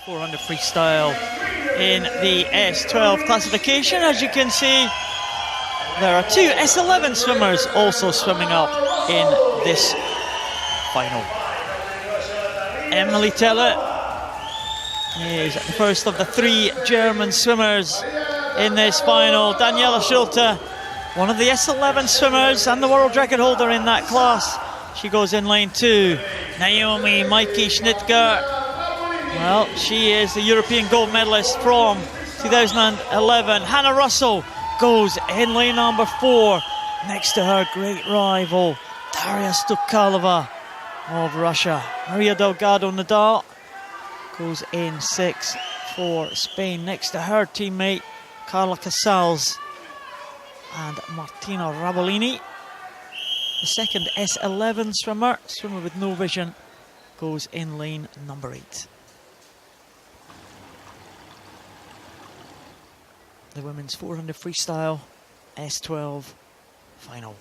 400 freestyle in the S12 classification. As you can see, there are two S11 swimmers also swimming up in this final. Emily Teller is the first of the three German swimmers in this final. Daniela Schulte, one of the S11 swimmers and the world record holder in that class. She goes in lane 2. Naomi Mikey Schnittger, well, she is the European gold medalist from 2011. Hannah Russell goes in lane number 4. Next to her, great rival, Daria Stukalova of Russia. Maria Delgado Nadal goes in 6 for Spain. Next to her teammate, Carla Casals and Martina Rabolini. The second S11 swimmer with no vision, goes in lane number 8. The women's 400 freestyle S12 final.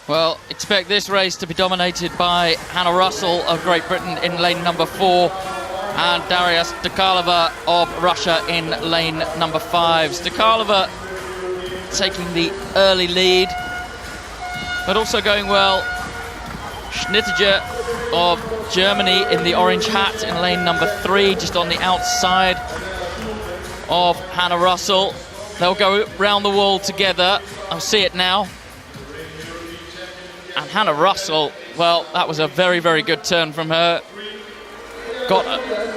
Well, expect this race to be dominated by Hannah Russell of Great Britain in lane number 4 and Daria Stukalova of Russia in lane number 5. Stukalova taking the early lead, but also going well. Schnittger of Germany in the orange hat in lane number 3, just on the outside of Hannah Russell. They'll go round the wall together. I'll see it now. And Hannah Russell, well, that was a very, very good turn from her. Got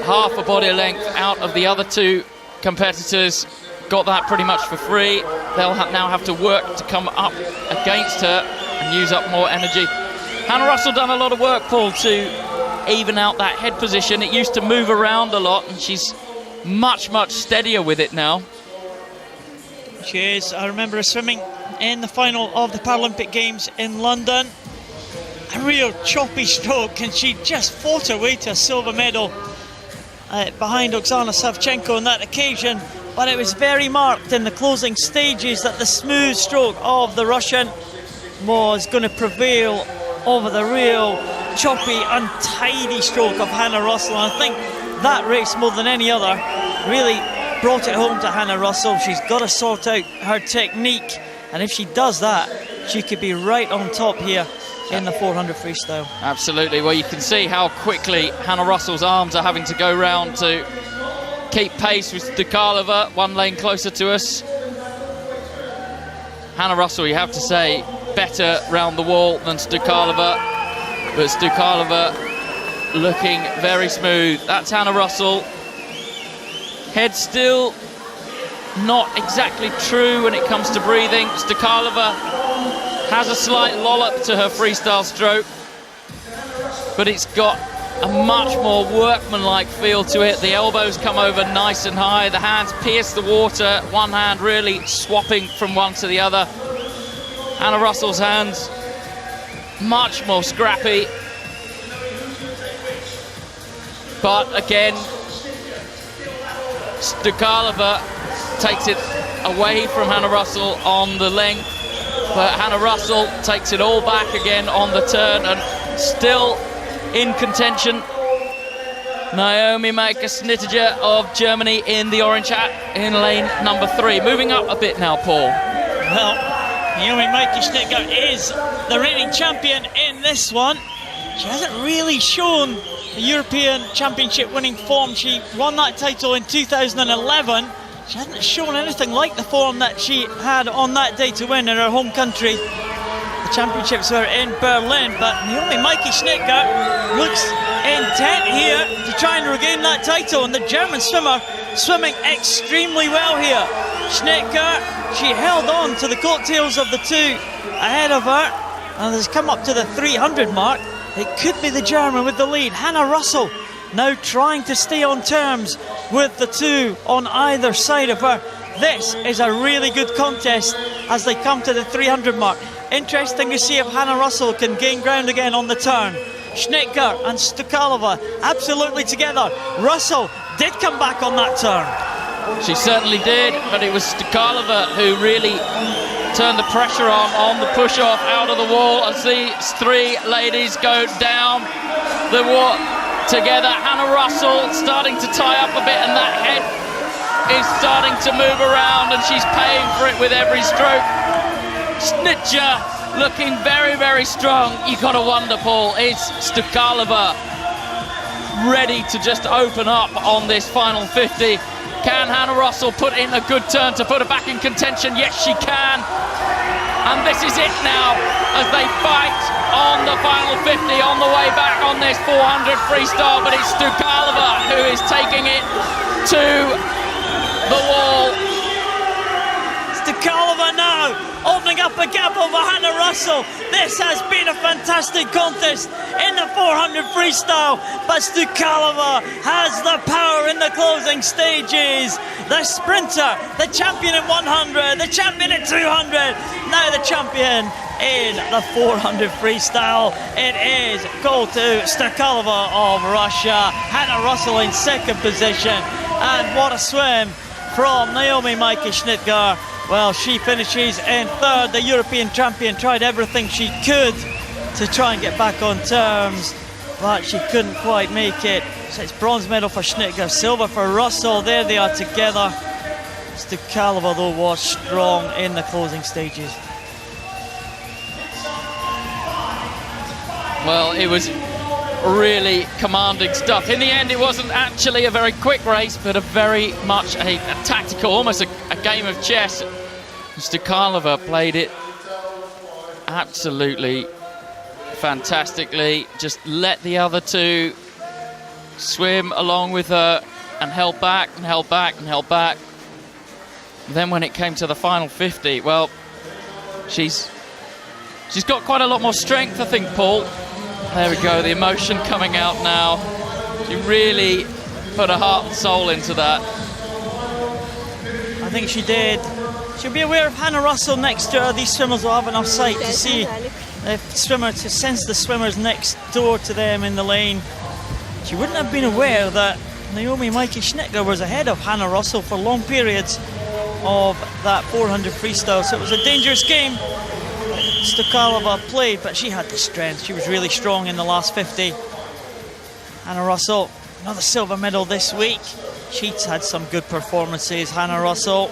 half a body length out of the other two competitors. Got that pretty much for free. They'll now have to work to come up against her and use up more energy. Hannah Russell done a lot of work, Paul, to even out that head position. It used to move around a lot, and she's much, much steadier with it now. She is. I remember her swimming in the final of the Paralympic Games in London. A real choppy stroke, and she just fought her way to a silver medal behind Oksana Savchenko on that occasion. But it was very marked in the closing stages that the smooth stroke of the Russian was going to prevail over the real choppy, untidy stroke of Hannah Russell. And I think that race, more than any other, really brought it home to Hannah Russell. She's got to sort out her technique, and if she does that, she could be right on top here in the 400 freestyle. Absolutely. Well, you can see how quickly Hannah Russell's arms are having to go round to keep pace with Stukalova, one lane closer to us. Hannah Russell, you have to say, better round the wall than Stukalova, but Stukalova looking very smooth. That's Hannah Russell. Head still not exactly true when it comes to breathing. Stukalova has a slight lollop to her freestyle stroke, but it's got a much more workmanlike feel to it. The elbows come over nice and high, the hands pierce the water, one hand really swapping from one to the other. Hannah Russell's hands, much more scrappy. But again, Stukalova takes it away from Hannah Russell on the length, but Hannah Russell takes it all back again on the turn and still in contention. Naomi Schnittger of Germany in the orange hat in lane number 3. Moving up a bit now, Paul. Well, Naomi Schnittger is the reigning champion in this one. She hasn't really shown the European Championship winning form. She won that title in 2011. She hasn't shown anything like the form that she had on that day to win in her home country. The championships were in Berlin, but Naomi Schnittger looks intent here to try and regain that title, and the German swimmer swimming extremely well here. Schnittger, she held on to the coattails of the two ahead of her, and has come up to the 300 mark. It could be the German with the lead. Hannah Russell now trying to stay on terms with the two on either side of her. This is a really good contest as they come to the 300 mark. Interesting to see if Hannah Russell can gain ground again on the turn. Schnittger and Stukalova absolutely together. Russell did come back on that turn. She certainly did, but it was Stukalova who really turn the pressure on the push-off out of the wall as these three ladies go down the wall together. Hannah Russell starting to tie up a bit, and that head is starting to move around, and she's paying for it with every stroke. Snitcher looking very, very strong. You got to wonder, Paul, is Stukalova ready to just open up on this final 50? Can Hannah Russell put in a good turn to put her back in contention? Yes, she can. And this is it now as they fight on the final 50 on the way back on this 400 freestyle. But it's Stukalova who is taking it to the wall. Stukalova now opening up a gap over Hannah Russell. This has been a fantastic contest in the 400 freestyle, but Stukalova has the power in the closing stages. The sprinter, the champion in 100, the champion in 200, now the champion in the 400 freestyle. It is gold to Stukalova of Russia. Hannah Russell in second position, and what a swim from Naomi Maike-Schnitger. Well, she finishes in third. The European champion tried everything she could to try and get back on terms, but she couldn't quite make it. So it's bronze medal for Schnitger, silver for Russell. There they are together. Stukalova, though, was strong in the closing stages. Well, it was really commanding stuff. In the end, it wasn't actually a very quick race, but a very much a tactical, almost a game of chess. Stukalova played it absolutely fantastically, just let the other two swim along with her and held back and held back and held back. And then when it came to the final 50, well, she's got quite a lot more strength, I think, Paul. There we go, the emotion coming out now. She really put her heart and soul into that. I think she did. She'll be aware of Hannah Russell next to her. These swimmers will have enough sight to see to sense the swimmers next door to them in the lane. She wouldn't have been aware that Naomi Maike-Schnitger was ahead of Hannah Russell for long periods of that 400 freestyle, so it was a dangerous game Stukalova played, but she had the strength. She was really strong in the last 50. Hannah Russell, another silver medal this week. She's had some good performances, Hannah Russell.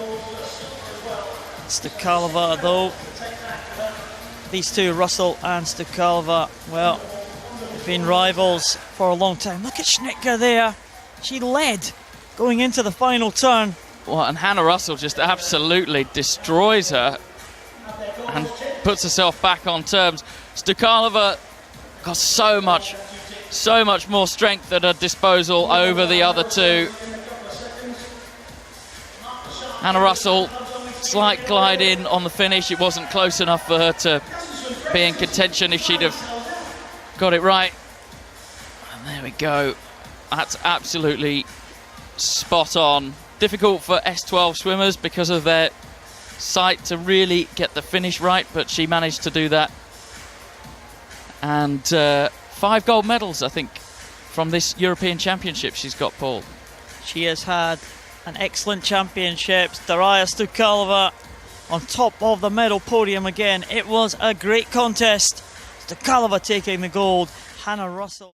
Stukalova, though, these two, Russell and Stukalova, well, they've been rivals for a long time. Look at Schnitger there. She led going into the final turn. Well, and Hannah Russell just absolutely destroys her and puts herself back on terms. Stukalova got so much more strength at her disposal over the other two. Hannah Russell, slight glide in on the finish. It wasn't close enough for her to be in contention if she'd have got it right. And there we go. That's absolutely spot on. Difficult for S12 swimmers because of their sight to really get the finish right, but she managed to do that. And 5 gold medals, I think, from this European Championship she's got, Paul. She has had an excellent championship. Darya Stukalova on top of the medal podium again. It was a great contest. Stukalova taking the gold. Hannah Russell